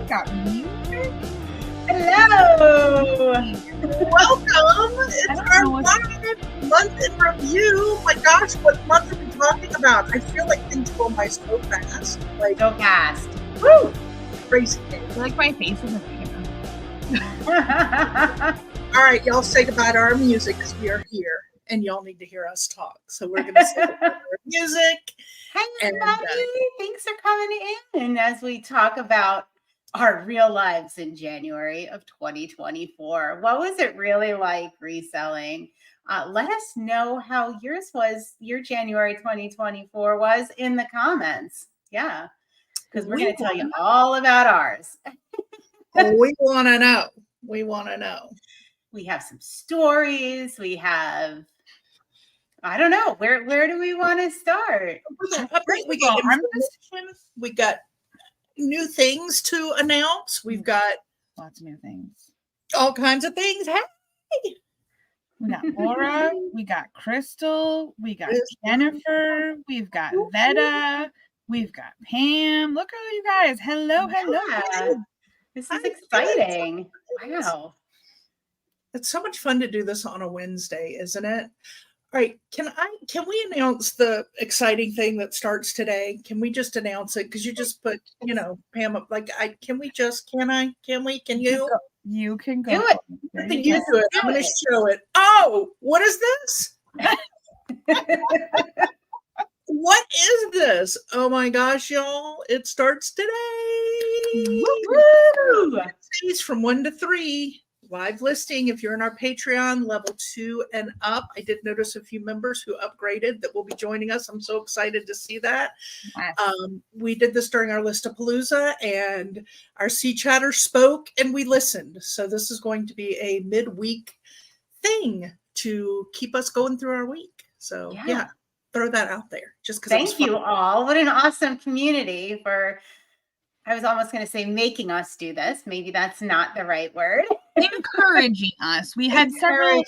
got music. Hello. Welcome. It's our month in review. My gosh, what month are we talking about? I feel like things go by so fast. Like so fast. Woo! Crazy. Like my face isn't big enough. All right, y'all say goodbye to our music because we are here and y'all need to hear us talk. So we're going to say goodbye to our music. Hi, everybody. Thanks for coming in as we talk about our real lives in January of 2024. What was it really like reselling? Let us know how yours was, your January 2024 was in the comments. Yeah, because we're going to tell you all about ours. We want to know. We want to know. We have some stories. We have, I don't know, where do we want to start? We got new things to announce. We've got lots of new things. All kinds of things. Hey! We got Laura, we got Crystal, we got Jennifer, we've got Veta, we've got Pam. Look at you guys. Hello. Yeah. This is exciting. Wow. It's so much fun to do this on a Wednesday, isn't it? All right, can we announce the exciting thing that starts today? Can we just announce it? Because you just put, Pam up. Like, can you? You can go. Do it. I'm going to show it. Oh, what is this? What is this? Oh my gosh, y'all! It starts today. Woo! It's from 1 to 3. Live listing if you're in our Patreon, level 2 and up. I did notice a few members who upgraded that will be joining us. I'm so excited to see that. We did this during our Listapalooza, and our sea chatter spoke and we listened. So this is going to be a midweek thing to keep us going through our week. So yeah throw that out there just because. Thank you all. What an awesome community for, I was almost going to say making us do this. Maybe that's not the right word. Encouraging us. We had several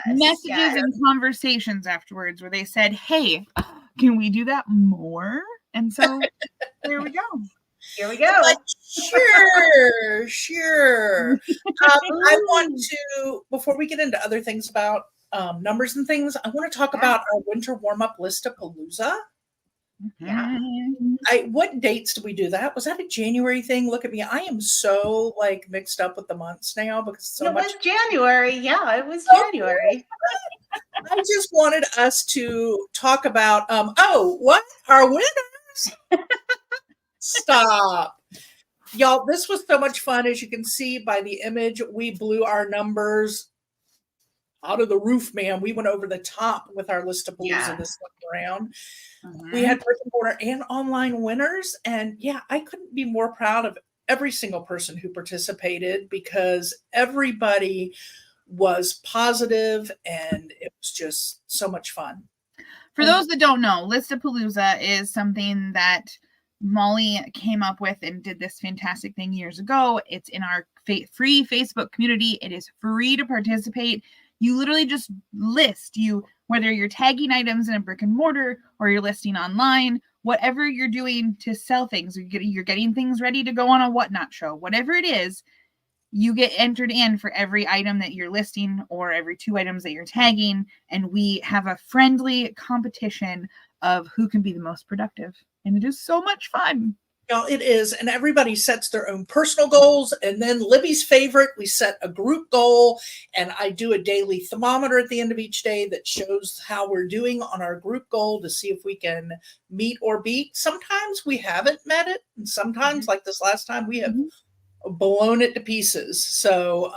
messages and conversations afterwards where they said, hey, can we do that more? And so there we go. Here we go. Like, sure. I want to, before we get into other things about numbers and things, I want to talk about our winter warm-up Listapalooza. Yeah. What dates did we do that? Was that a January thing? Look at me. I am so mixed up with the months now because it was January. Yeah, it was January. I just wanted us to talk about what? Our winners. Stop. Y'all, this was so much fun. As you can see by the image, we blew our numbers out of the roof, man. We went over the top with our Listapalooza this round. We had brick and mortar and online winners. And I couldn't be more proud of every single person who participated because everybody was positive and it was just so much fun. For those that don't know, Listapalooza is something that Molly came up with and did this fantastic thing years ago. It's in our free Facebook community. It is free to participate. You literally just list whether you're tagging items in a brick and mortar or you're listing online, whatever you're doing to sell things, you're getting things ready to go on a whatnot show, whatever it is, you get entered in for every item that you're listing or every 2 items that you're tagging. And we have a friendly competition of who can be the most productive. And it is so much fun. It is. And everybody sets their own personal goals. And then Libby's favorite, we set a group goal. And I do a daily thermometer at the end of each day that shows how we're doing on our group goal to see if we can meet or beat. Sometimes we haven't met it. And sometimes, like this last time, we have blown it to pieces. So,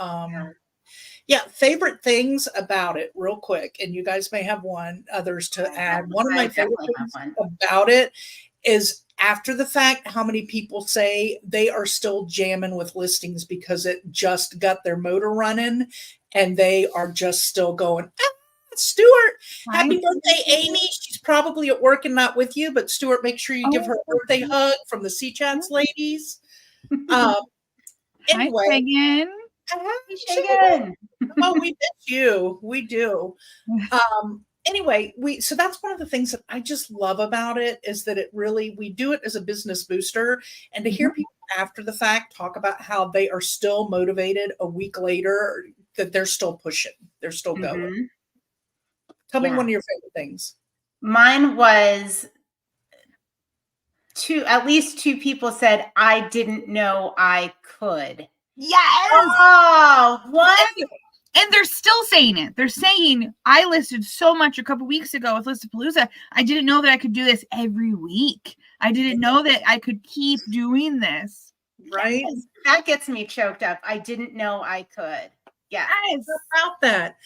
favorite things about it real quick. And you guys may have others to add. One of my favorite things about it is after the fact, how many people say they are still jamming with listings because it just got their motor running and they are just still going, Stuart, happy birthday, Amy. She's probably at work and not with you, but Stuart, make sure you give her a birthday hug from the Sea Chats ladies. Anyway. Hi, Megan. Hi, we miss you. We do. Anyway, so that's one of the things that I just love about it is that we do it as a business booster, and to hear people after the fact talk about how they are still motivated a week later, that they're still pushing, they're still going. Tell me one of your favorite things. Mine was at least two people said, I didn't know I could. Yes. Oh, what? And they're still saying it. They're saying, I listed so much a couple weeks ago with Listapalooza. I didn't know that I could do this every week. I didn't know that I could keep doing this. Right? Yes. That gets me choked up. I didn't know I could. Yeah. Yes. About that.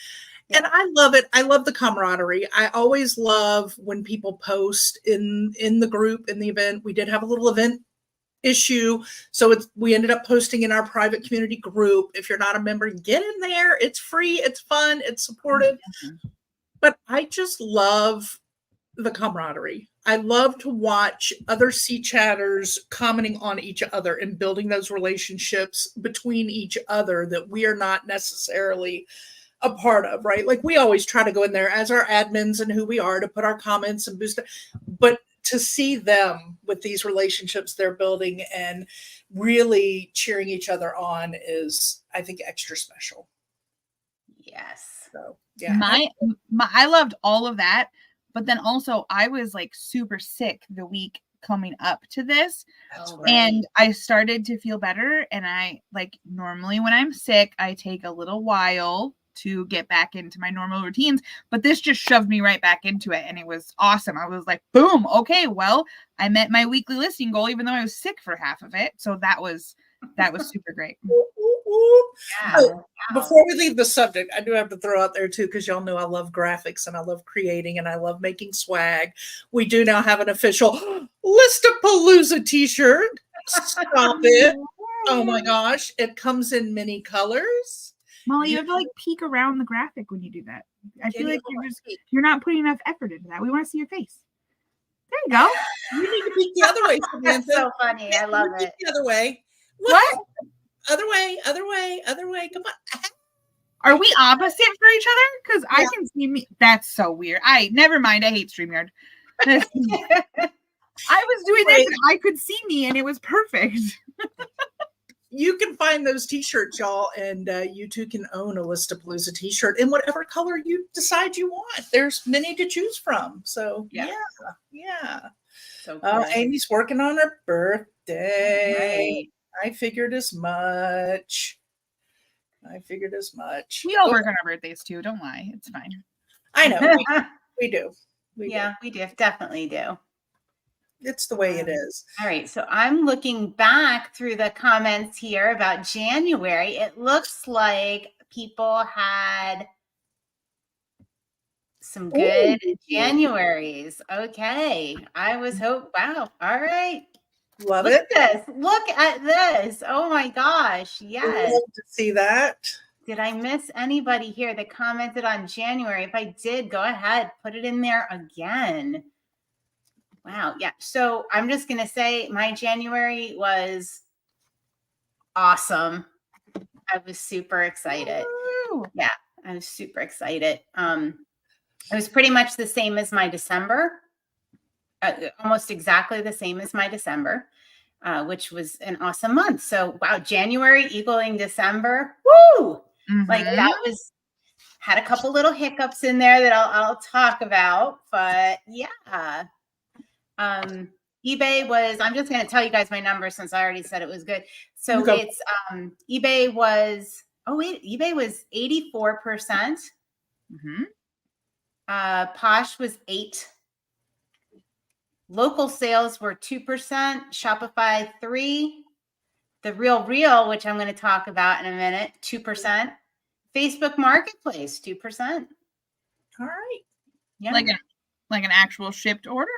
Yeah. And I love it. I love the camaraderie. I always love when people post in the group, in the event. We did have a little event issue, so we ended up posting in our private community group. If you're not a member, get in there. It's free, it's fun, it's supportive. But I just love the camaraderie. I love to watch other sea chatters commenting on each other and building those relationships between each other that we are not necessarily a part of, right? Like, we always try to go in there as our admins and who we are to put our comments and boost it, but to see them with these relationships they're building and really cheering each other on is, I think, extra special. Yes. So yeah. I loved all of that, but then also I was like super sick the week coming up to this. And I started to feel better. And I, like, normally when I'm sick, I take a little while to get back into my normal routines, but this just shoved me right back into it, and it was awesome. I was like, boom, okay, well, I met my weekly listing goal even though I was sick for half of it, so that was super great. Yeah. So, before we leave the subject, I do have to throw out there too, because y'all know I love graphics and I love creating and I love making swag. We do now have an official Listapalooza t-shirt. Stop it. Oh my gosh, it comes in many colors. Molly, you have to like peek around the graphic when you do that. I feel like you're not putting enough effort into that. We want to see your face. There you go. You need to peek the other way, Samantha. That's so funny. I love it. The other way. What? Other way. Come on. Are we opposite for each other? Because I can see me. That's so weird. Never mind. I hate StreamYard. I was doing this and I could see me and it was perfect. You can find those t-shirts, y'all, and you too can own a Listapalooza t-shirt in whatever color you decide you want. There's many to choose from. So yeah. So cool. Amy's working on her birthday. Right. I figured as much. We all work on our birthdays too. Don't lie. It's fine. I know. We do. We definitely do. It's the way it is. All right. So I'm looking back through the comments here about January. It looks like people had some good Januaries. Okay. I was wow. All right. Look at this. Look at this. Oh my gosh. Yes. I'd love to see that. Did I miss anybody here that commented on January? If I did, go ahead. Put it in there again. Wow. Yeah. So I'm just going to say my January was awesome. I was super excited. Woo! Yeah. I was super excited. It was pretty much the same as my December, almost exactly the same as my December, which was an awesome month. So wow, January equaling December. Woo! Mm-hmm. Like that had a couple little hiccups in there that I'll talk about, but yeah. eBay was, I'm just going to tell you guys my numbers since I already said it was good. So it's, eBay was 84%. Mm-hmm. Posh was 8%. Local sales were 2%. Shopify 3%. The Real, which I'm going to talk about in a minute, 2%. Facebook Marketplace, 2%. All right. Yeah. Like an actual shipped order?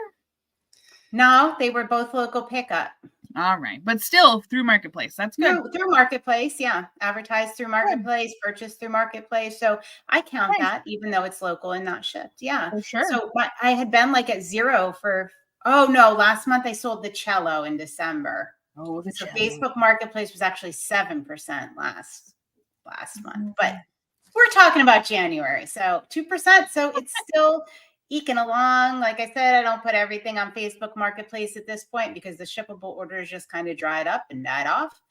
No, they were both local pickup. All right. But still through Marketplace. That's good. Through Marketplace, yeah. Advertised through Marketplace, purchased through Marketplace. So I count that even though it's local and not shipped. Yeah. For sure. So I had been like at 0 for, last month I sold the cello in December. Oh, so Facebook Marketplace was actually 7% last month. But we're talking about January. So 2%. So it's still eking along. Like I said, I don't put everything on Facebook Marketplace at this point because the shippable orders just kind of dried up and died off.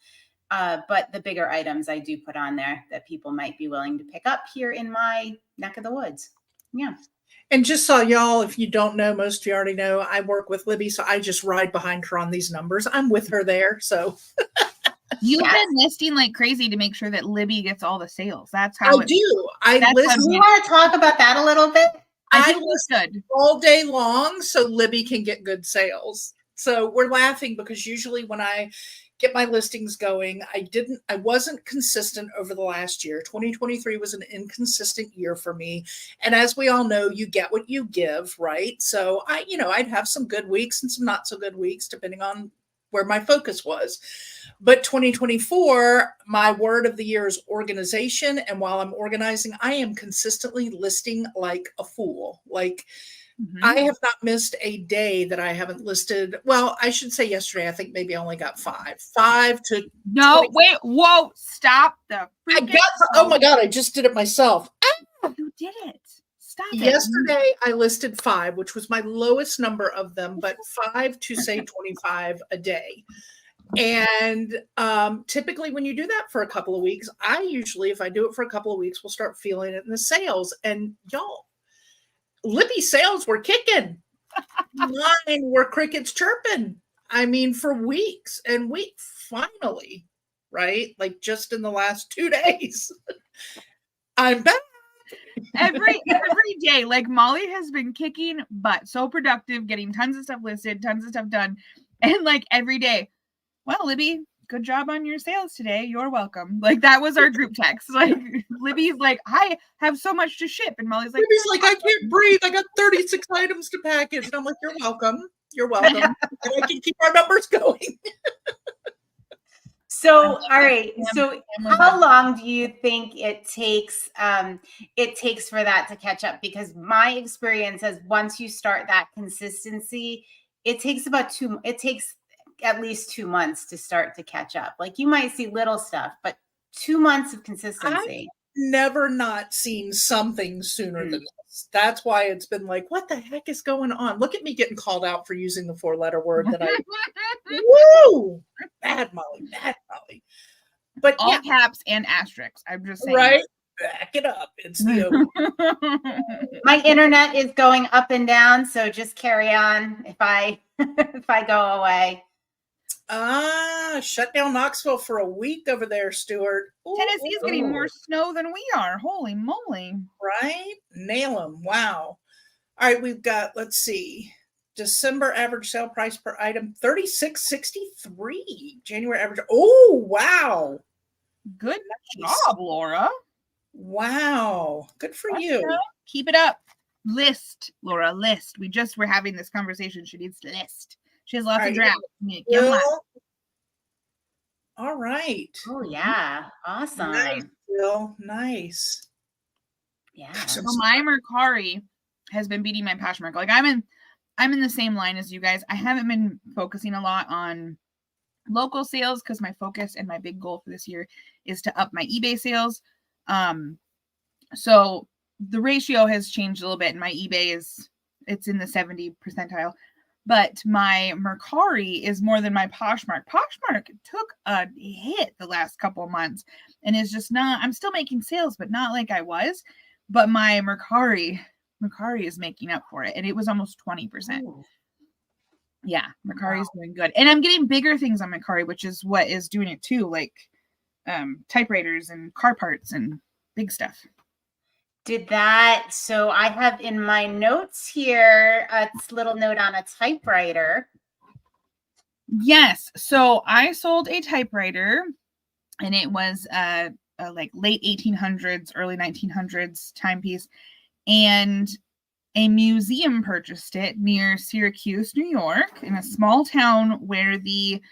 But the bigger items I do put on there that people might be willing to pick up here in my neck of the woods. Yeah. And just so y'all, if you don't know, most of you already know, I work with Libby, so I just ride behind her on these numbers. I'm with her there, so. You've been listing like crazy to make sure that Libby gets all the sales. That's how I do. I list. You want to talk about that a little bit? I think we should all day long so Libby can get good sales. So we're laughing because usually when I get my listings going, I wasn't consistent over the last year. 2023 was an inconsistent year for me. And as we all know, you get what you give, right? So I'd have some good weeks and some not so good weeks depending on where my focus was. But 2024, my word of the year is organization. And while I'm organizing, I am consistently listing like a fool. Like I have not missed a day that I haven't listed. Well, I should say yesterday, I think maybe I only got 5 to. No, 20. wait, whoa, stop Oh my God, I just did it myself. You did it. Stop it. Yesterday, I listed 5, which was my lowest number of them, but 5 to say 25 a day. And typically when you do that for a couple of weeks, I usually, if I do it for a couple of weeks, will start feeling it in the sales. And y'all, Libby's sales were kicking. Mine were crickets chirping. I mean, for weeks and weeks, finally, right? Like just in the last 2 days, I'm back. Every day, like Molly has been kicking butt, so productive, getting tons of stuff listed, tons of stuff done. And like every day, well, Libby, good job on your sales today. You're welcome. Like that was our group text. Like Libby's like, I have so much to ship. And Molly's like, Libby's like, I can't breathe. I got 36 items to package. And I'm like, you're welcome. You're welcome. And I can keep our numbers going. So, all right. So how long do you think it takes for that to catch up? Because my experience is once you start that consistency, it takes at least 2 months to start to catch up. Like you might see little stuff, but 2 months of consistency. Never not seen something sooner than this. That's why it's been like, what the heck is going on? Look at me getting called out for using the 4-letter word that I woo! Bad Molly. But all caps and asterisks. I'm just saying. Right? Back it up. It's the My internet is going up and down, so just carry on if I go away. Shut down Knoxville for a week over there, Stuart. Tennessee's getting more snow than we are. Holy moly. Right? Nail them. Wow. All right, we've got, let's see, December average sale price per item, $36.63. January average. Oh, wow. Good job, Laura. Wow. Good for you. Keep it up. List, Laura, list. We're having this conversation. She needs to list. She has lots of drafts. All right. Oh, yeah. Awesome. Nice, Bill. Nice. Yeah. So my Mercari has been beating my Poshmark. Like I'm in the same line as you guys. I haven't been focusing a lot on local sales because my focus and my big goal for this year is to up my eBay sales. So the ratio has changed a little bit, and my eBay it's in the 70 percentile. But my Mercari is more than my Poshmark. Poshmark took a hit the last couple of months and is just not, I'm still making sales, but not like I was. But my Mercari is making up for it. And it was almost 20%. Ooh. Yeah, Mercari is doing good. And I'm getting bigger things on Mercari, which is what is doing it too. Like typewriters and car parts and big stuff. So I have in my notes here a little note on a typewriter. Yes. So I sold a typewriter and it was a like late 1800s, early 1900s timepiece. And a museum purchased it near Syracuse, New York, in a small town where the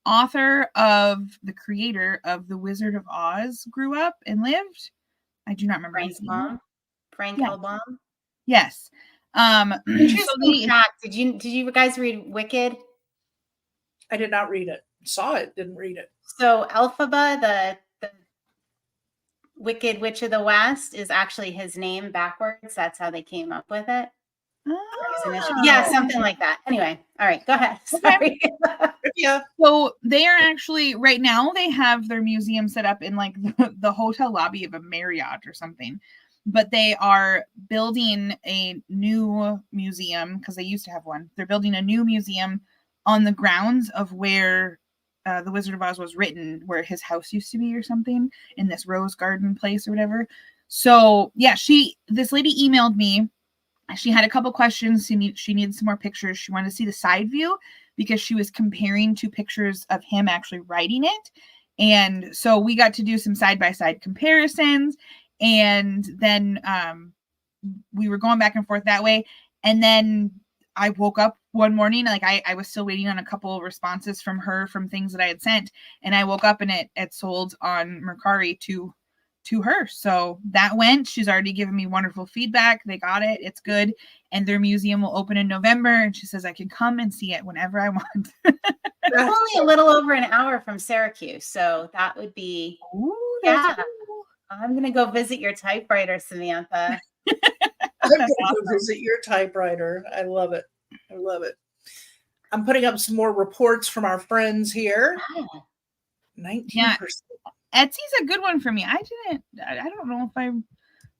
author of the creator of The Wizard of Oz grew up and lived. I do not remember his name. Frank L. Baum. Yes. Interesting fact. Did you guys read Wicked? I did not read it. Saw it, didn't read it. So Elphaba, the Wicked Witch of the West, is actually his name backwards. That's how they came up with it. Yeah, something like that. Anyway, all right, go ahead. Sorry. Yeah. So they are actually right now they have their museum set up in like the hotel lobby of a Marriott or something. But they are building a new museum because they used to have one. They're building a new museum on the grounds of where the Wizard of Oz was written, where his house used to be or something, in this rose garden place or whatever. So yeah, this lady emailed me. She had a couple questions. She needed some more pictures. She wanted to see the side view because she was comparing two pictures of him actually writing it. And so we got to do some side-by-side comparisons. And then we were going back and forth that way. And then I woke up one morning, like I was still waiting on a couple of responses from her from things that I had sent. And I woke up and it sold on Mercari to her. So that went. She's already given me wonderful feedback. They got it. It's good. And their museum will open in November. And she says I can come and see it whenever I want. It's only a little over an hour from Syracuse. So that would be, cool. I'm going to go visit your typewriter, Samantha. I'm going to go visit your typewriter. I love it. I love it. I'm putting up some more reports from our friends here. 19%. Yeah. Etsy's a good one for me. I don't know if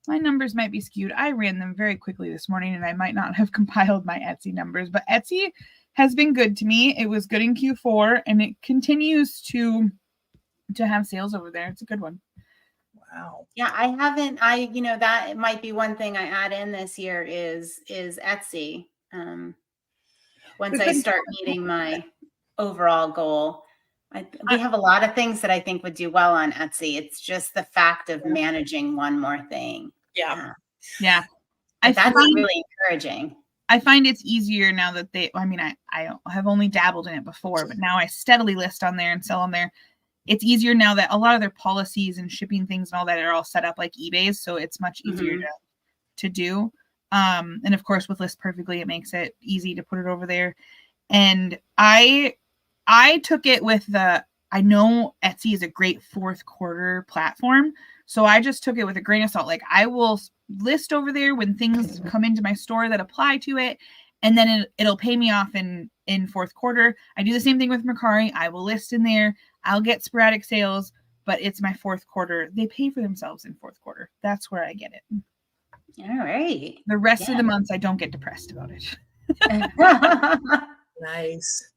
my numbers might be skewed. I ran them very quickly this morning and I might not have compiled my Etsy numbers, but Etsy has been good to me. It was good in Q4 and it continues to have sales over there. It's a good one. Wow. Yeah, that might be one thing I add in this year is Etsy. Once I start meeting my overall goal. We have a lot of things that I think would do well on Etsy. It's just the fact of managing one more thing. Yeah. That's really encouraging. I find it's easier now that I have only dabbled in it before, but now I steadily list on there and sell on there. It's easier now that a lot of their policies and shipping things and all that are all set up like eBay's, so it's much easier to do. And of course, with List Perfectly, it makes it easy to put it over there. And I took it with I know Etsy is a great fourth quarter platform. So I just took it with a grain of salt. Like I will list over there when things come into my store that apply to it. And then it'll pay me off in fourth quarter. I do the same thing with Mercari. I will list in there. I'll get sporadic sales, but it's my fourth quarter. They pay for themselves in fourth quarter. That's where I get it. All right. The rest of the months, I don't get depressed about it. Nice.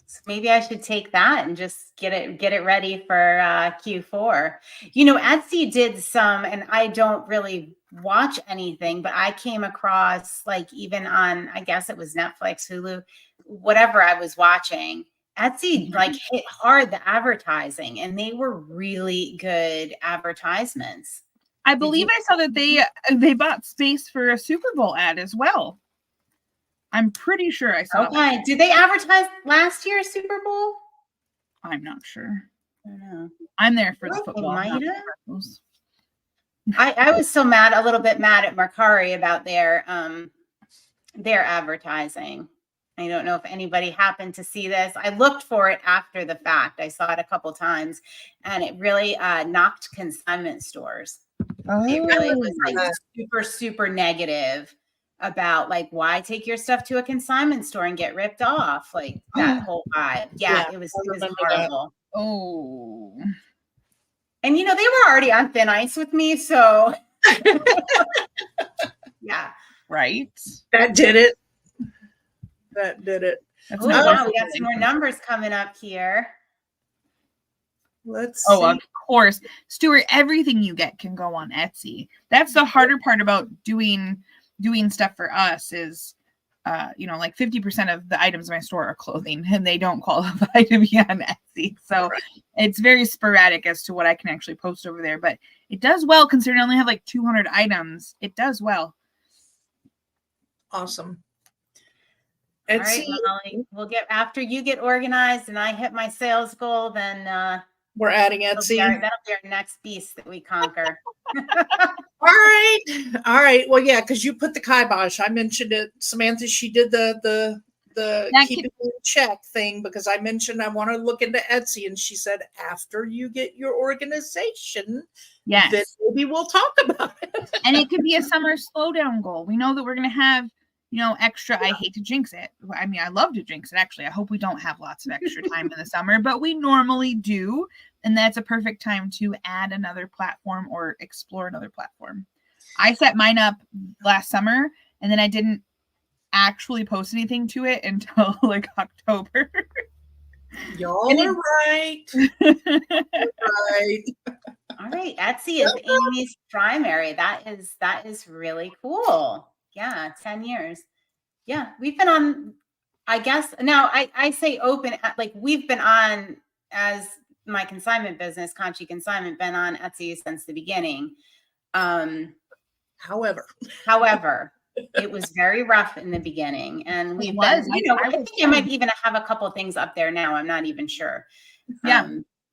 So maybe I should take that and just get it ready for Q4. Etsy did some, and I don't really watch anything, but I came across like even on, I guess it was Netflix, Hulu, whatever I was watching, Etsy like hit hard the advertising, and they were really good advertisements. I believe I saw that they bought space for a Super Bowl ad as well. I'm pretty sure I saw. Okay. Did they advertise last year's Super Bowl? I'm not sure. I don't know. I'm there for the football. I was so mad, a little bit mad at Mercari about their advertising. I don't know if anybody happened to see this. I looked for it after the fact. I saw it a couple times, and it really knocked consignment stores. It really was like super, super negative about like, why take your stuff to a consignment store and get ripped off? Like that whole vibe. Yeah, it was horrible. That. Oh. And they were already on thin ice with me, so yeah. Right. That did it. Now we got some more numbers coming up here. Let's see. Of course. Stuart, everything you get can go on Etsy. That's the harder part about doing stuff for us is, like 50% of the items in my store are clothing and they don't qualify to be on Etsy. So It's very sporadic as to what I can actually post over there, but it does well considering I only have like 200 items. It does well. Awesome. All right, Molly, we'll get after you get organized and I hit my sales goal, then we're adding Etsy. That'll be our next beast that we conquer. All right. Well, yeah, because you put the kibosh. I mentioned it. Samantha, she did the keep it in check thing because I mentioned I want to look into Etsy, and she said after you get your organization, then maybe we'll talk about it. And it could be a summer slowdown goal. We know that we're going to have extra. I hate to jinx it. I mean, I love to jinx it, actually. I hope we don't have lots of extra time in the summer, but we normally do. And that's a perfect time to add another platform or explore another platform. I set mine up last summer, and then I didn't actually post anything to it until like October. Y'all are right. Right. All right. Etsy is Amy's primary. That is really cool. Yeah. 10 years. Yeah. We've been on, I guess now I say open, like we've been on as my consignment business, Conchi Consignment, been on Etsy since the beginning. However, it was very rough in the beginning, and we've was. been, I think I might even have a couple of things up there now. I'm not even sure. Yeah.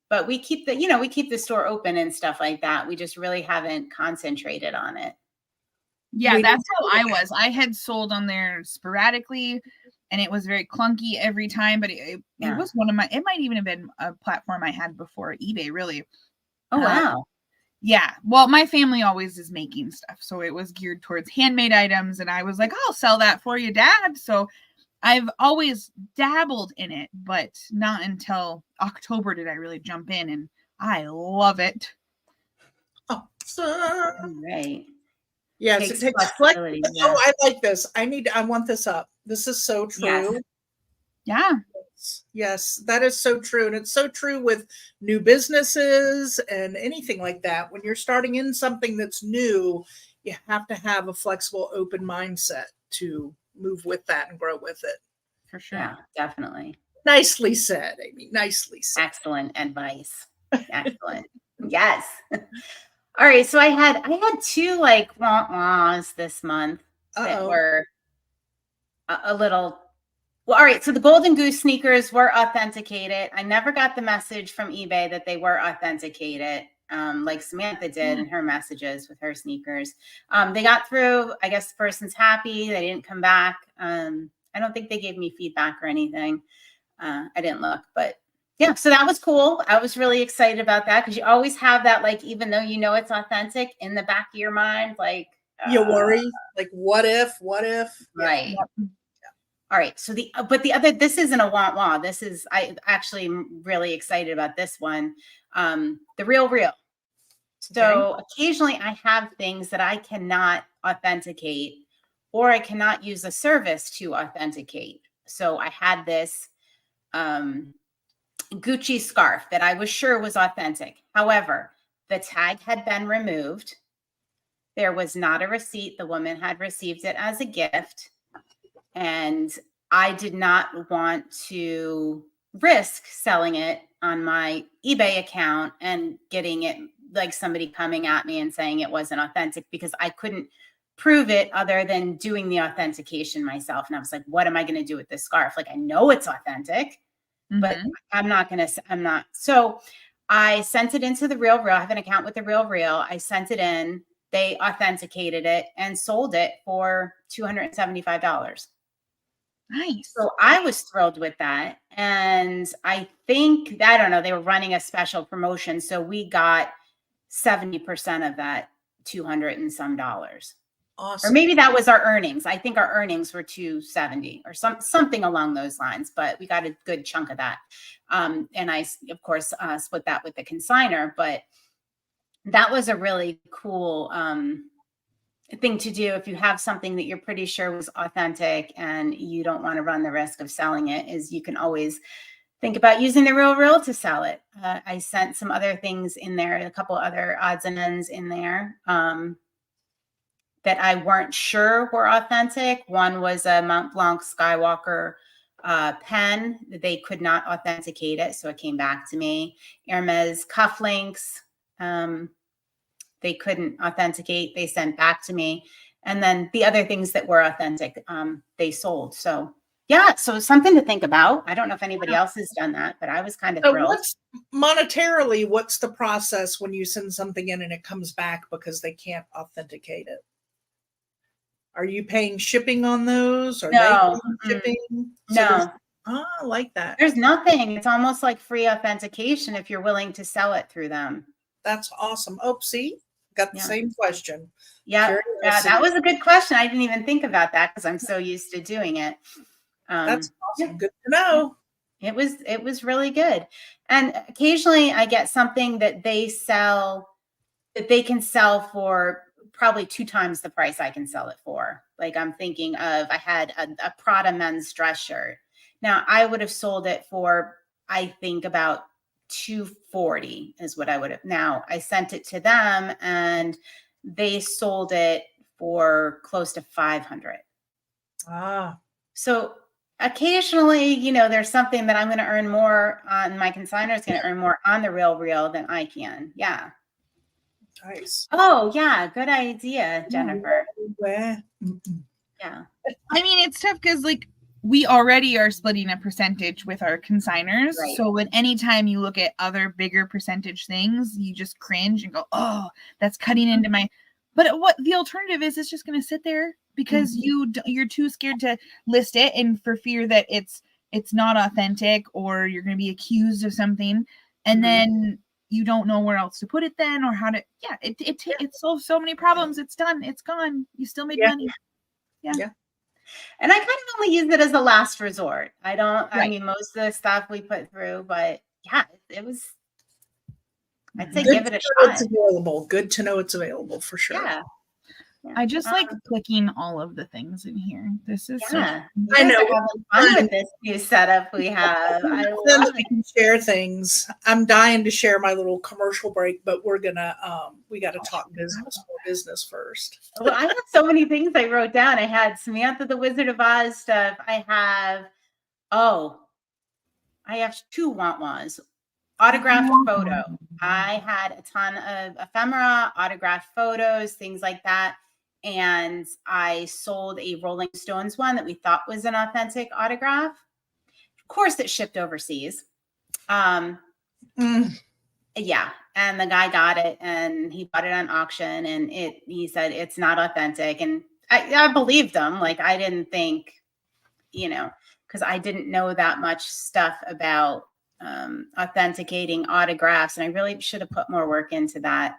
But we keep the store open and stuff like that. We just really haven't concentrated on it. Yeah, that's how I was. I had sold on there sporadically, and it was very clunky every time, but it was one of my, it might even have been a platform I had before eBay, really. Oh, wow. Yeah. Well, my family always is making stuff, so it was geared towards handmade items, and I was like, I'll sell that for you, Dad. So I've always dabbled in it, but not until October did I really jump in, and I love it. Awesome. Right. Yes, it takes flexibility. Oh, I like this. I want this up. This is so true. Yeah. Yes, that is so true. And it's so true with new businesses and anything like that. When you're starting in something that's new, you have to have a flexible, open mindset to move with that and grow with it. For sure. Yeah, definitely. Nicely said, Amy. Nicely said. Excellent advice. Excellent. Yes. All right. So I had 2 like wah-wahs this month that were a little. Well, all right. So the Golden Goose sneakers were authenticated. I never got the message from eBay that they were authenticated, like Samantha did in her messages with her sneakers. They got through. I guess the person's happy. They didn't come back. I don't think they gave me feedback or anything. I didn't look, but yeah. So that was cool. I was really excited about that because you always have that, like, even though you know it's authentic, in the back of your mind, like you worry, like, what if? Right. Yeah. All right. So this isn't a wah-wah. This is, I actually am really excited about this one. The Real. So occasionally I have things that I cannot authenticate, or I cannot use a service to authenticate. So I had this Gucci scarf that I was sure was authentic. However, the tag had been removed. There was not a receipt. The woman had received it as a gift. And I did not want to risk selling it on my eBay account and getting it, like somebody coming at me and saying it wasn't authentic, because I couldn't prove it other than doing the authentication myself. And I was like, what am I going to do with this scarf? Like, I know it's authentic, but I'm not. So I sent it into the Real. I have an account with the Real. I sent it in. They authenticated it and sold it for $275. Nice. So I was thrilled with that. And I think, I don't know, they were running a special promotion. So we got 70% of that $200 and some. Awesome. Or maybe that was our earnings. I think our earnings were $270 or something along those lines, but we got a good chunk of that. And I, of course, split that with the consignor, but that was a really cool thing to do if you have something that you're pretty sure was authentic and you don't want to run the risk of selling it. Is you can always think about using the Real to sell it. I sent some other things in there, a couple other odds and ends in there that I weren't sure were authentic. One was a Mont Blanc Skywalker pen. They could not authenticate it, so it came back to me. Hermes cufflinks. They couldn't authenticate. They sent back to me. And then the other things that were authentic, they sold. So yeah, so something to think about. I don't know if anybody else has done that, but I was kind of thrilled. Monetarily, what's the process when you send something in and it comes back because they can't authenticate it? Are you paying shipping on those? Are no. they paying shipping? No. I like that. There's nothing. It's almost like free authentication if you're willing to sell it through them. That's awesome. Oh, see? got the same question. Yeah, that was a good question. I didn't even think about that because I'm so used to doing it. That's awesome. Good to know. It was really good. And occasionally I get something that they sell that they can sell for probably 2 times the price I can sell it for. Like I'm thinking of, I had a Prada men's dress shirt. Now I would have sold it for, I think about $240 is what I would have. Now I sent it to them and they sold it for close to $500. So occasionally, you know, there's something that I'm going to earn more on, my consignor is going to earn more on the real than I can. Yeah. Nice. Oh yeah, good idea, Jennifer. Yeah. I mean, it's tough because like we already are splitting a percentage with our consigners. Right. So when anytime you look at other bigger percentage things, you just cringe and go, oh, that's cutting into my, but what the alternative is just going to sit there because you're too scared to list it and for fear that it's not authentic or you're going to be accused of something. And then you don't know where else to put it then or how to, it solves so many problems. It's done. It's gone. You still made money. Yeah. And I kind of only use it as a last resort. I don't, I mean, most of the stuff we put through, but yeah, it was, I'd say give it a shot. It's available. Good to know it's available for sure. Yeah. I just like clicking all of the things in here. This is I know. Having fun with this new setup we have. I love we can share things. I'm dying to share my little commercial break, but we're gonna we got to talk business first. Well, I have so many things I wrote down. I had Samantha the Wizard of Oz stuff. I have 2 want-wans. Autographed photo. I had a ton of ephemera, autographed photos, things like that. And I sold a Rolling Stones one that we thought was an authentic autograph. Of course, it shipped overseas. Yeah. And the guy got it and he bought it on auction and he said it's not authentic. And I believed him. Like I didn't think, you know, because I didn't know that much stuff about authenticating autographs. And I really should have put more work into that.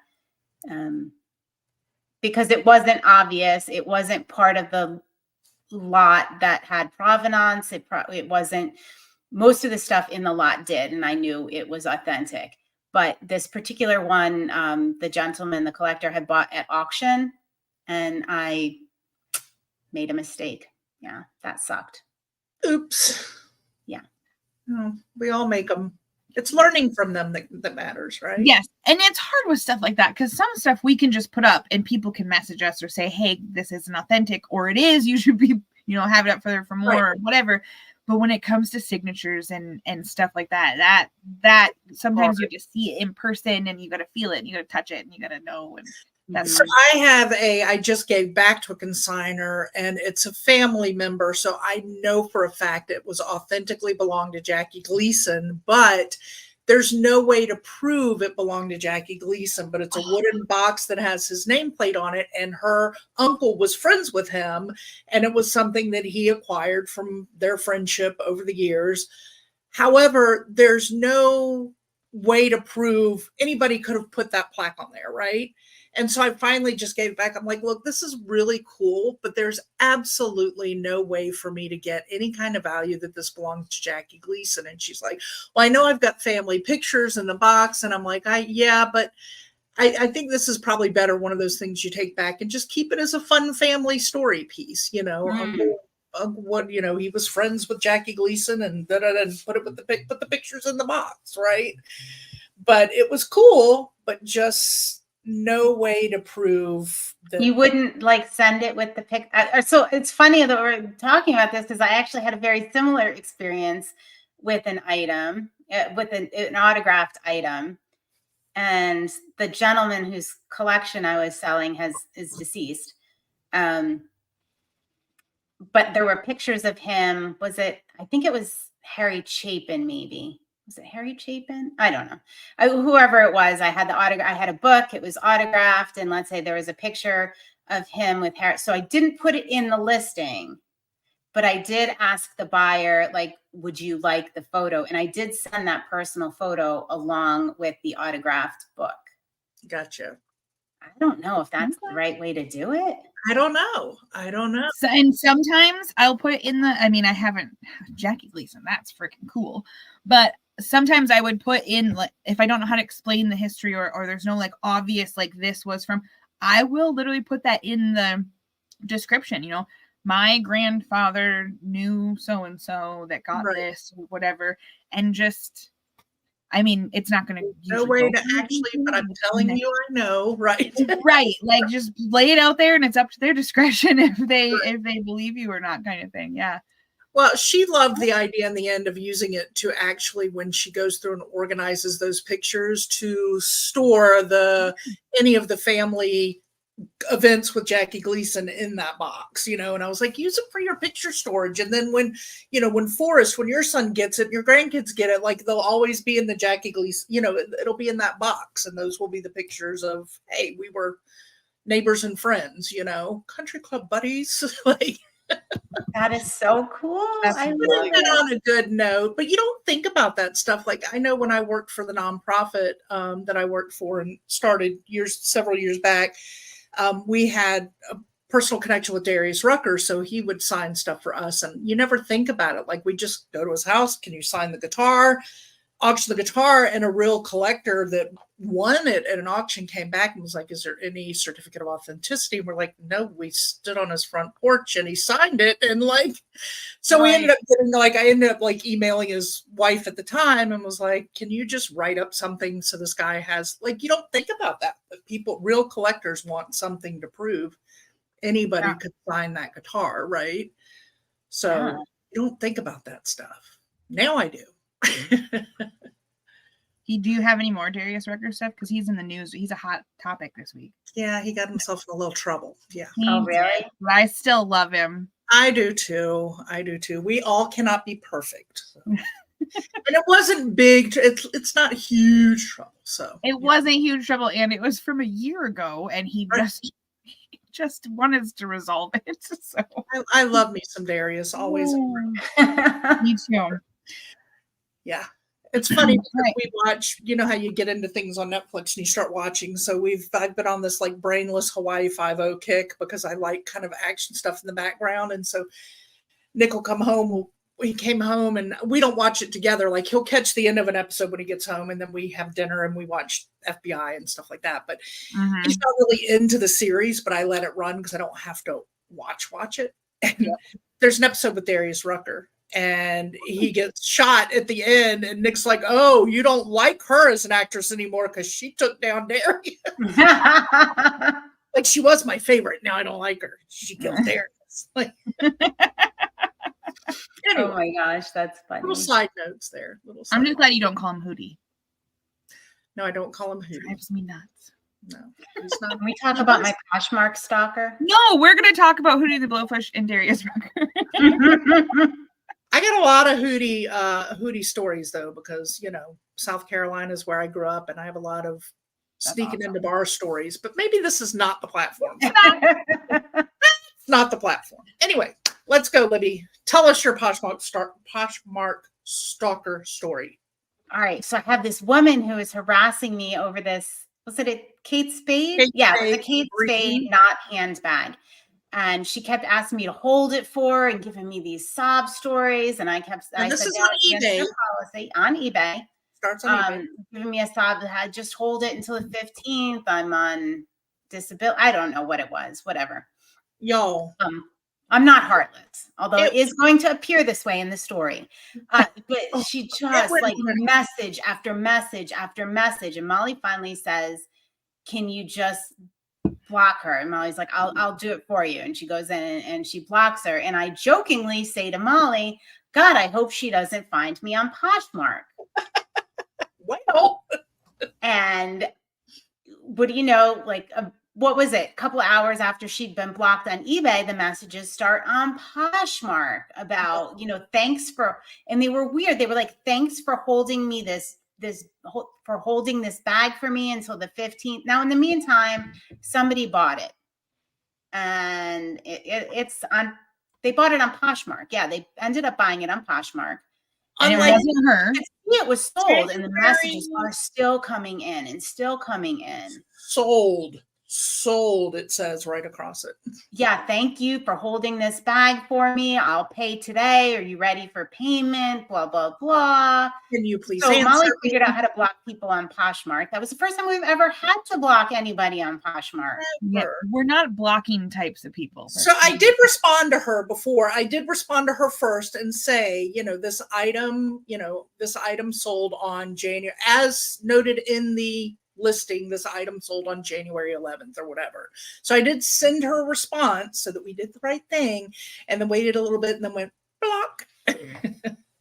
Because it wasn't obvious. It wasn't part of the lot that had provenance. It wasn't, most of the stuff in the lot did, and I knew it was authentic. But this particular one, the gentleman, the collector, had bought at auction, and I made a mistake. Yeah, that sucked. Oops. Yeah. Oh, we all make them. It's learning from them that matters, right? Yes. And it's hard with stuff like that because some stuff we can just put up and people can message us or say, hey, this isn't authentic, or it is, you should be, have it up for more or whatever. But when it comes to signatures and stuff like that sometimes you have to see it in person and you got to feel it and you got to touch it and you got to know. And that's so I just gave back to a consignor and it's a family member. So I know for a fact it was authentically belonged to Jackie Gleason, but there's no way to prove it belonged to Jackie Gleason, but it's a wooden box that has his nameplate on it. And her uncle was friends with him. And it was something that he acquired from their friendship over the years. However, there's no way to prove anybody could have put that plaque on there, right? And so I finally just gave it back. I'm like, look, this is really cool, but there's absolutely no way for me to get any kind of value that this belongs to Jackie Gleason. And she's like, well, I know I've got family pictures in the box. And I'm like, but I think this is probably better. One of those things you take back and just keep it as a fun family story piece, he was friends with Jackie Gleason and put the pictures in the box, right? But it was cool, but just no way to prove that you wouldn't send it with the pic. So it's funny that we're talking about this because I actually had a very similar experience with an item, with an autographed item. And the gentleman whose collection I was selling is deceased. But there were pictures of him. I think it was Harry Chapin, maybe. Was it Harry Chapin? I don't know. Whoever it was, I had the autograph. I had a book. It was autographed. And let's say there was a picture of him with Harry. So I didn't put it in the listing, but I did ask the buyer, would you like the photo? And I did send that personal photo along with the autographed book. Gotcha. I don't know if that's the right way to do it. I don't know. So, and sometimes I'll put in the, I mean, I haven't, Jackie Gleason, that's freaking cool. But sometimes I would put in, like, if I don't know how to explain the history or there's no like obvious, like this was from, I will literally put that in the description, you know, my grandfather knew so-and-so that got this, whatever. And just, I mean, it's not going to. No way to actually, but I'm telling you, I know, right? Right. Like just lay it out there and it's up to their discretion if they believe you or not, kind of thing. Yeah. Well, she loved the idea in the end of using it to actually, when she goes through and organizes those pictures, to store any of the family events with Jackie Gleason in that box, you know. And I was like, use it for your picture storage. And then when Forrest, when your son gets it, your grandkids get it, like they'll always be in the Jackie Gleason, you know, it'll be in that box. And those will be the pictures of, hey, we were neighbors and friends, you know, country club buddies. Like, that is so cool. I love it on a good note, but you don't think about that stuff. Like, I know when I worked for the nonprofit that I worked for and started several years back, we had a personal connection with Darius Rucker, so he would sign stuff for us, and you never think about it. Like, we just go to his house. Can you sign the guitar? Auction the guitar, and a real collector that won it at an auction came back and was like, is there any certificate of authenticity? And we're like, no, we stood on his front porch and he signed it. And like, so we ended up getting, like, I ended up like emailing his wife at the time and was like, can you just write up something so this guy has, like, you don't think about that, but real collectors want something to prove anybody could sign that guitar, right? So you don't think about that stuff. Now I do. Do you have any more Darius Rucker stuff? Because he's in the news. He's a hot topic this week. Yeah, he got himself in a little trouble. Yeah. Oh, really? But I still love him. I do too. We all cannot be perfect. So. And it wasn't big. It's not huge trouble. So it wasn't huge trouble, and it was from a year ago, and he just wanted to resolve it. So I love me some Darius. Always. Me too. Yeah. It's funny because we watch, you know how you get into things on Netflix and you start watching. So I've been on this like brainless Hawaii Five-0 kick because I like kind of action stuff in the background. And so Nick will come home. He came home and we don't watch it together. Like, he'll catch the end of an episode when he gets home, and then we have dinner and we watch FBI and stuff like that. But he's not really into the series, but I let it run because I don't have to watch it. And there's an episode with Darius Rucker. And he gets shot at the end, and Nick's like, oh, you don't like her as an actress anymore because she took down Darius. Like, she was my favorite. Now I don't like her. She killed Darius. Like, anyway, oh my gosh, that's funny. Little side notes there. I'm just glad you don't call him Hootie. No, I don't call him Hootie. Drives me nuts. No, he's not. Can we talk about my Poshmark stalker? No, we're going to talk about Hootie the Blowfish and Darius Rucker. I got a lot of Hootie stories though, because, you know, South Carolina is where I grew up, and I have a lot of sneaking into bar stories. But maybe this is not the platform. It's not the platform. Anyway, let's go, Libby. Tell us your Poshmark stalker story. All right. So I have this woman who is harassing me over this. Was it a Kate Spade? It was a Kate Spade, not handbag. And she kept asking me to hold it for her and giving me these sob stories. And I said, this is on eBay. Policy on eBay. Starts on eBay. Giving me a sob that had just hold it until the 15th. I'm on disability. I don't know what it was. Whatever. Y'all. I'm not heartless, although it is going to appear this way in the story. But she just like message after message after message. And Molly finally says, can you just block her? And Molly's like, I'll do it for you. And she goes in and she blocks her. And I jokingly say to Molly, God, I hope she doesn't find me on Poshmark. Well, and what do you know, like, what was it? A couple of hours after she'd been blocked on eBay, the messages start on Poshmark about, you know, thanks for, and they were weird. They were like, thanks for holding me for holding this bag for me until the 15th. Now, in the meantime, somebody bought it, and it's on. They bought it on Poshmark. Yeah, they ended up buying it on Poshmark. And it wasn't her. It was sold, and the messages are still coming in and still coming in. Sold. sold, it says right across it. Yeah, thank you for holding this bag for me. I'll pay today. Are you ready for payment? Blah, blah, blah. Can you please So answer Molly me? figured out how to block people on Poshmark. That was the first time we've ever had to block anybody on Poshmark. Yeah, we're not blocking types of people. So I did respond to her before. I did respond to her first and say, this item sold on January, as noted in the listing, this item sold on January 11th or whatever. So I did send her a response so that we did the right thing, and then waited a little bit and then went block.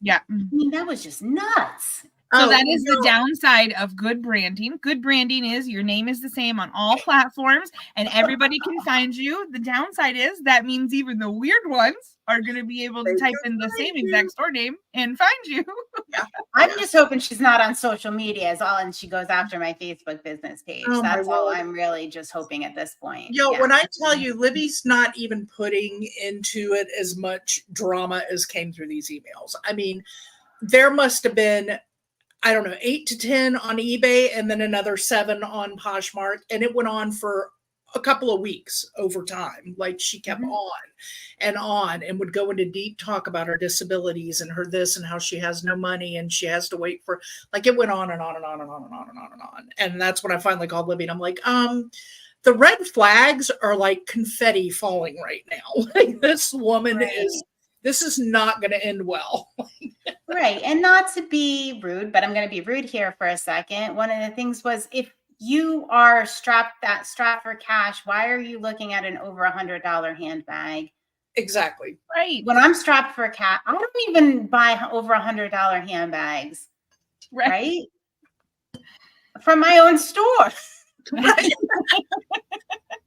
Yeah. I mean, that was just nuts. So that is the downside of good branding. Good branding is your name is the same on all platforms and everybody can find you. The downside is that means even the weird ones are going to be able to type in the same exact store name and find you. Yeah. I'm just hoping she's not on social media and she goes after my Facebook business page. That's all I'm really just hoping at this point. When I tell you, Libby's not even putting into it as much drama as came through these emails. I mean, there must have been, I don't know, 8 to 10 on eBay and then another 7 on Poshmark. And it went on for a couple of weeks over time. Like she kept on and would go into deep talk about her disabilities and her this and how she has no money and she has to wait for, like, it went on and on and on and on and on and on and on. And that's when I finally called Libby and I'm like, the red flags are like confetti falling right now. Like this woman this is not going to end well. Right. And not to be rude, but I'm going to be rude here for a second. One of the things was, if you are strapped for cash, why are you looking at an over $100 handbag? Exactly. Right. When I'm strapped for cash, I don't even buy over $100 handbags. Right. From my own store. Right.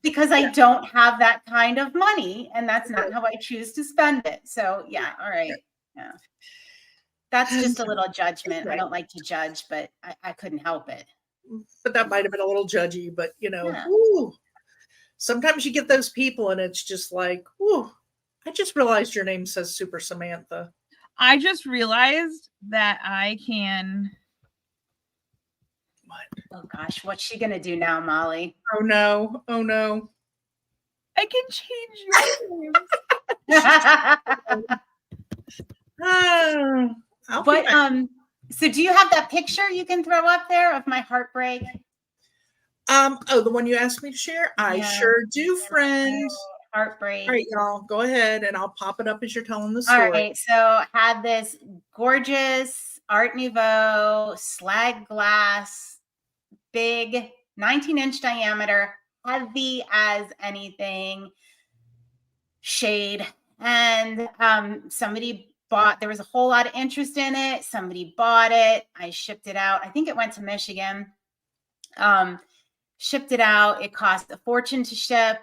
Because I don't have that kind of money and that's not how I choose to spend it. So yeah. All right. Yeah. That's just a little judgment. I don't like to judge, but I couldn't help it. But that might have been a little judgy, but ooh, sometimes you get those people and it's just like, ooh, I just realized your name says Super Samantha. I just realized that I can. What? Oh gosh, what's she gonna do now, Molly? Oh no. Oh no. I can change your name. But so do you have that picture you can throw up there of my heartbreak? The one you asked me to share? I sure do, friend. Heartbreak. All right, y'all, go ahead and I'll pop it up as you're telling the story. All right, so had this gorgeous Art Nouveau slag glass, big 19-inch diameter, heavy as anything, shade. And somebody bought, there was a whole lot of interest in it. Somebody bought it. I shipped it out. I think it went to Michigan. Shipped it out. It cost a fortune to ship.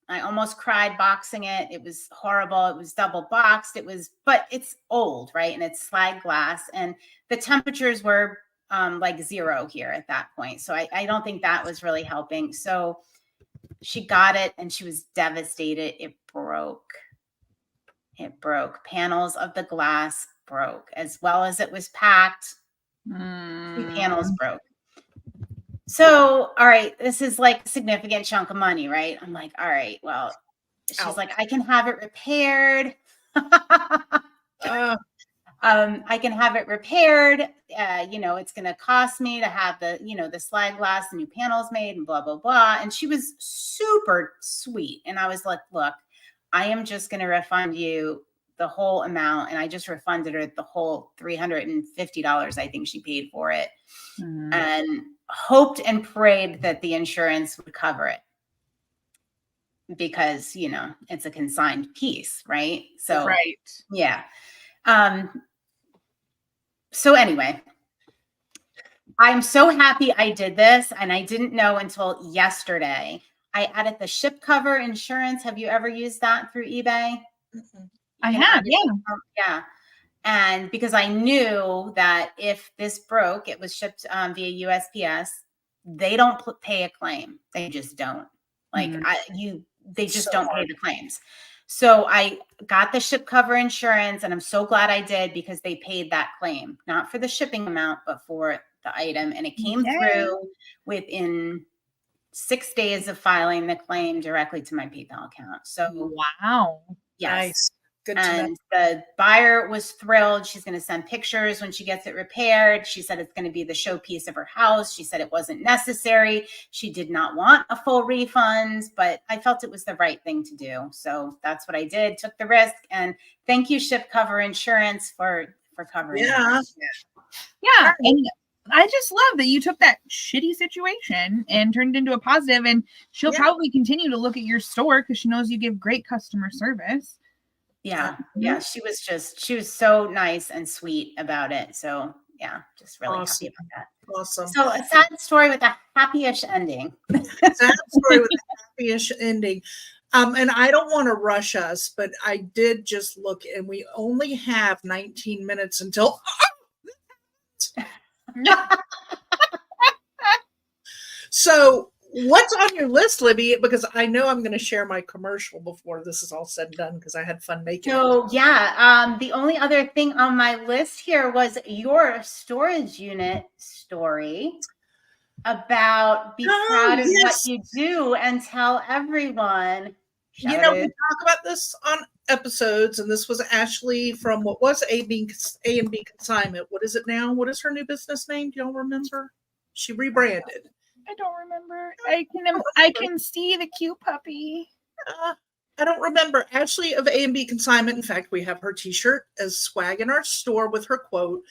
I almost cried boxing it. It was horrible. It was double boxed. But it's old, right? And it's slag glass. And the temperatures were like 0 here at that point. So I don't think that was really helping. So she got it and she was devastated. It broke. Panels of the glass broke as well as it was packed. 2 panels broke. So, all right, this is like a significant chunk of money, right? I'm like, all right, well, she's like, I can have it repaired. I can have it repaired. It's going to cost me to have the slag glass, the new panels made and blah, blah, blah. And she was super sweet. And I was like, look, I am just going to refund you the whole amount. And I just refunded her the whole $350, I think she paid for it. And hoped and prayed that the insurance would cover it because, it's a consigned piece, right? So, right. Yeah. So anyway, I'm so happy I did this, and I didn't know until yesterday. I added the ship cover insurance. Have you ever used that through eBay? I have, yeah. Yeah. And because I knew that if this broke, it was shipped via USPS, they don't pay a claim. They just don't. They just don't pay the claims. So I got the ship cover insurance, and I'm so glad I did because they paid that claim, not for the shipping amount, but for the item. And it came through within 6 days of filing the claim directly to my PayPal account. So wow. yes. Nice. Good to know. And the buyer was thrilled. She's going to send pictures when she gets it repaired. She said it's going to be the showpiece of her house. She said it wasn't necessary. She did not want a full refund, but I felt it was the right thing to do. So that's what I did, took the risk. And thank you, Ship Cover Insurance, for covering that. Yeah. And I just love that you took that shitty situation and turned it into a positive, and she'll probably continue to look at your store because she knows you give great customer service. Yeah. She was so nice and sweet about it. So yeah, just really happy about that. Awesome. So a sad story with a happy-ish ending. Sad story with a happy-ish ending. And I don't want to rush us, but I did just look, and we only have 19 minutes until. So what's on your list, Libby? Because I know I'm going to share my commercial before this is all said and done, because I had fun making it. So yeah, the only other thing on my list here was your storage unit story about be proud of what you do and tell everyone. We talk about this on episodes, and this was Ashley from what was A&B Consignment. What is it now? What is her new business name? Do y'all remember? She rebranded. I don't remember. I can see the cute puppy. I don't remember. Ashley of A&B Consignment. In fact, we have her t-shirt as swag in our store with her quote,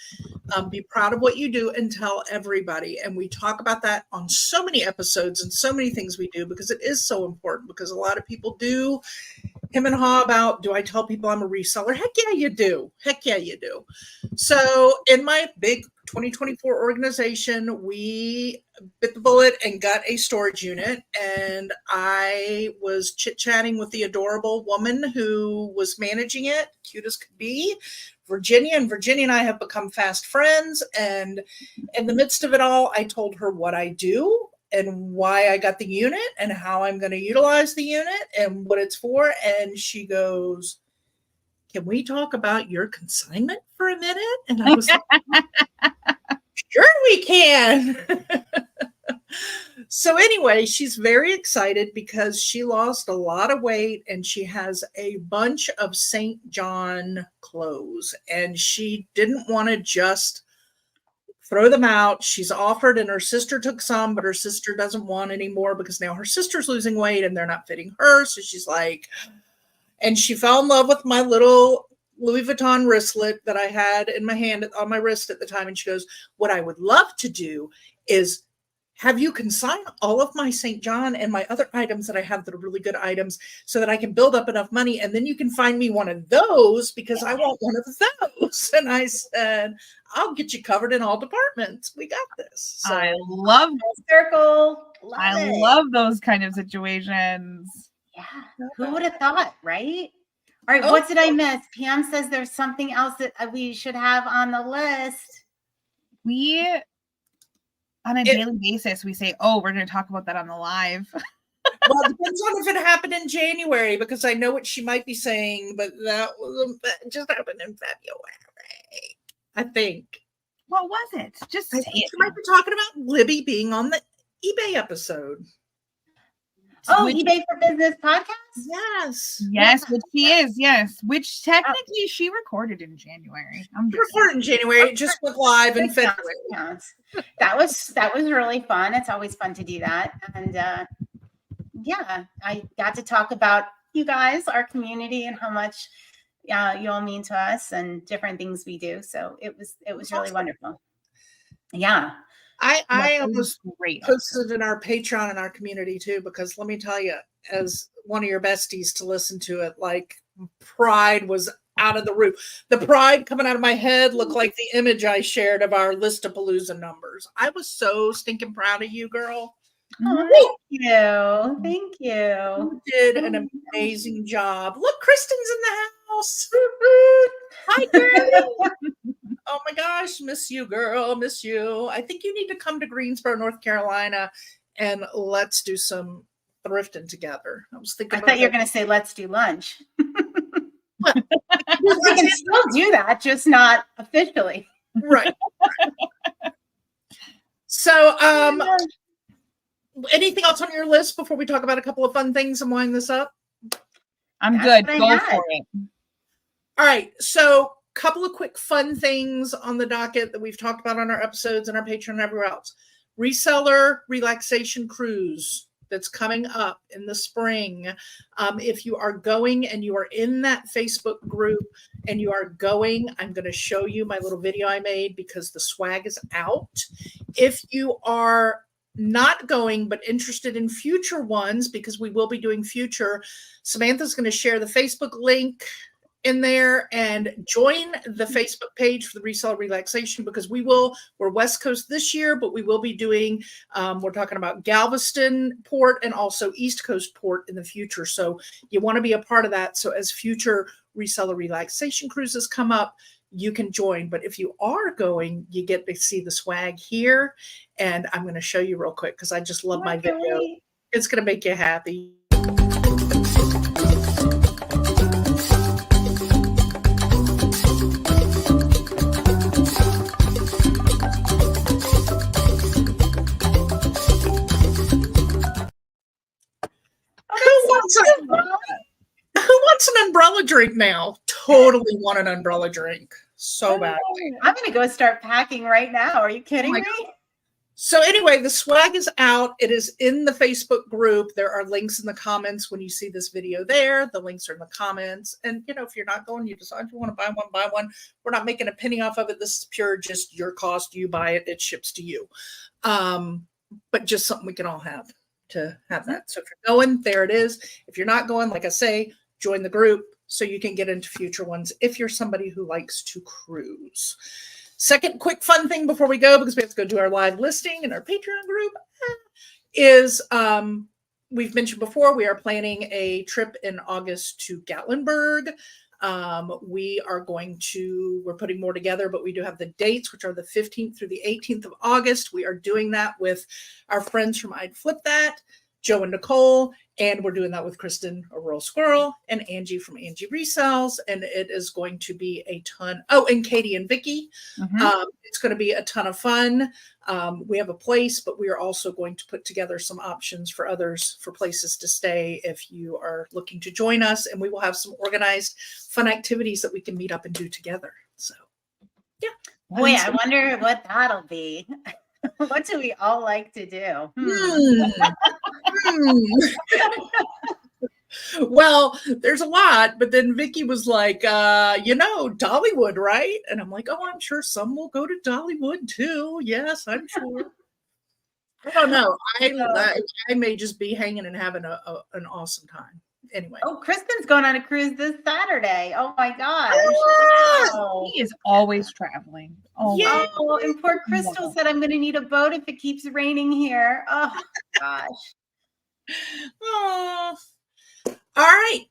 be proud of what you do and tell everybody. And we talk about that on so many episodes and so many things we do, because it is so important, because a lot of people do him and haw about, do I tell people I'm a reseller? Heck yeah, you do. Heck yeah, you do. So in my big 2024 organization, we bit the bullet and got a storage unit. And I was chit-chatting with the adorable woman who was managing it, cute as could be, Virginia. And Virginia and I have become fast friends. And in the midst of it all, I told her what I do and why I got the unit and how I'm going to utilize the unit and what it's for. And she goes, can we talk about your consignment for a minute? And I was like, sure we can. So anyway, she's very excited because she lost a lot of weight and she has a bunch of St. John clothes, and she didn't want to just throw them out. She's offered, and her sister took some, but her sister doesn't want any more because now her sister's losing weight and they're not fitting her. So she's like, and she fell in love with my little Louis Vuitton wristlet that I had in my hand on my wrist at the time. And she goes, what I would love to do is have you consign all of my St. John and my other items that I have that are really good items so that I can build up enough money. And then you can find me one of those because I want one of those. And I said, I'll get you covered in all departments. We got this. So, I love circle. Love those kind of situations. Yeah. Who would have thought, right? All right. What did I miss? Pam says there's something else that we should have on the list. On a daily basis, we say, oh, we're going to talk about that on the live. Well, it depends on if it happened in January, because I know what she might be saying, but that just happened in February, I think. What was it? Just say it. She might be talking about Libby being on the eBay episode. eBay for Business podcast? Yes, which she is, yes. Which technically she recorded in January. Recorded in January. It just went live in February. That was really fun. It's always fun to do that. And I got to talk about you guys, our community, and how much you all mean to us and different things we do. So it was really wonderful. Yeah. I almost posted in our Patreon in our community too, because let me tell you, as one of your besties to listen to it, like pride was out of the roof. The pride coming out of my head looked like the image I shared of our Listapalooza numbers. I was so stinking proud of you, girl. Oh, thank you. You did an amazing job. Look, Kristen's in the house. Hi, girl. Oh my gosh, miss you, girl. Miss you. I think you need to come to Greensboro, North Carolina, and let's do some thrifting together. I thought you were going to say, let's do lunch. We can still do that, just not officially. Right. So, anything else on your list before we talk about a couple of fun things and wind this up? I'm good. Go for it. All right. So couple of quick fun things on the docket that we've talked about on our episodes and our Patreon and everywhere else. Reseller relaxation cruise that's coming up in the spring. If you are going and you are in that Facebook group and you are going, I'm going to show you my little video I made because the swag is out. If you are not going but interested in future ones, because we will be doing future, Samantha's going to share the Facebook link in there and join the Facebook page for the Reseller Relaxation, because we're West Coast this year, but we will be doing, we're talking about Galveston port and also East Coast port in the future. So you want to be a part of that. So as future Reseller Relaxation cruises come up, you can join. But if you are going, you get to see the swag here. And I'm going to show you real quick because I just love my video. It's going to make you happy. Who wants an umbrella drink now? Totally want an umbrella drink so badly. I'm going to go start packing right now. Are you kidding me? So anyway, the swag is out. It is in the Facebook group. There are links in the comments when you see this video there. The links are in the comments. And, you know, if you're not going, you decide you want to buy one. We're not making a penny off of it. This is pure just your cost. You buy it. It ships to you. But just something we can all have to have that. So if you're going, there it is. If you're not going, like I say, join the group so you can get into future ones if you're somebody who likes to cruise. Second quick fun thing before we go, because we have to go do our live listing in our Patreon group, is we've mentioned before, we are planning a trip in August to Gatlinburg. We're putting more together, but we do have the dates, which are the 15th through the 18th of August. We are doing that with our friends from I'd Flip That, Joe and Nicole, and we're doing that with Kristen, a Rural Squirrel, and Angie from Angie Resells, and it is going to be a ton. Oh, and Katie and Vicky. It's going to be a ton of fun. We have a place, but we are also going to put together some options for others for places to stay if you are looking to join us, and we will have some organized fun activities that we can meet up and do together. So, yeah. Boy, I wonder what that'll be. What do we all like to do? Well, there's a lot, but then Vicky was like, Dollywood, right? And I'm like, oh, I'm sure some will go to Dollywood too. Yes, I'm sure. I don't know. I may just be hanging and having an awesome time. Anyway. Oh, Kristen's going on a cruise this Saturday. Oh my gosh. Wow. He is always traveling. Oh, yeah. Oh, and poor Crystal said, I'm going to need a boat if it keeps raining here. Oh gosh. Oh. All right.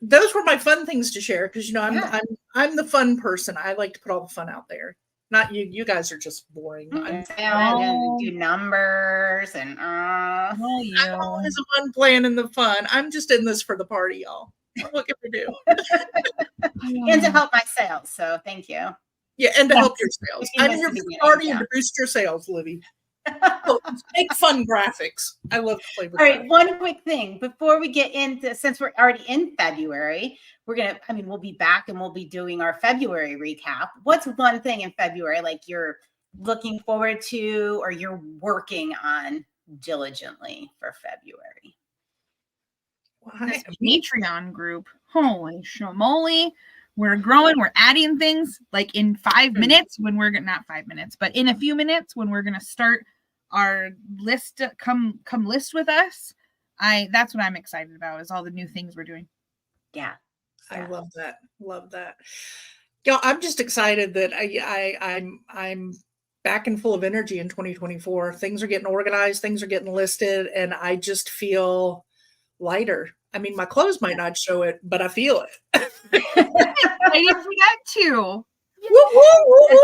Those were my fun things to share because, I'm the fun person. I like to put all the fun out there. Not you. You guys are just boring. And do numbers and I'm always the one planning the fun. I'm just in this for the party, y'all. What can we do? And to help my sales. So thank you. Yeah, and to help your sales. I'm here for the party and to boost your sales, Libby. Make fun graphics. I love to play with All right, one quick thing before we get into, since we're already in February, we'll be back and we'll be doing our February recap. What's one thing in February like you're looking forward to or you're working on diligently for February? This Patreon group, holy schmoly. We're growing, we're adding things like in 5 minutes when we're not 5 minutes, but in a few minutes when we're going to start our list, come list with us. That's what I'm excited about is all the new things we're doing. Yeah. I love that. Love that. Yeah, I'm just excited that I'm back and full of energy in 2024. Things are getting organized, things are getting listed, and I just feel lighter. I mean, my clothes might not show it, but I feel it. I didn't for that too.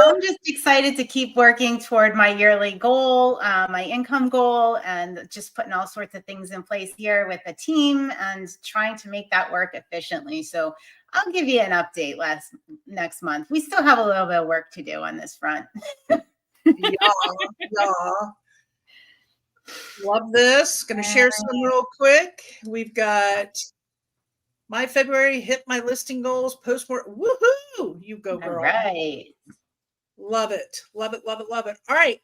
I'm just excited to keep working toward my yearly goal, my income goal, and just putting all sorts of things in place here with the team and trying to make that work efficiently. So I'll give you an update next month. We still have a little bit of work to do on this front. Yeah. Love this. Going to share some real quick. We've got my February, hit my listing goals, post more. Woohoo! You go, girl. All right. Love it. Love it. Love it. Love it. All right.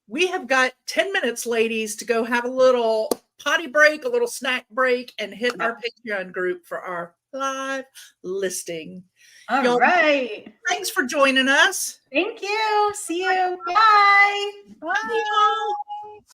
We have got 10 minutes, ladies, to go have a little potty break, a little snack break, and hit our Patreon group for our live listing. All right. Thanks for joining us. Thank you. See you. Bye. Bye.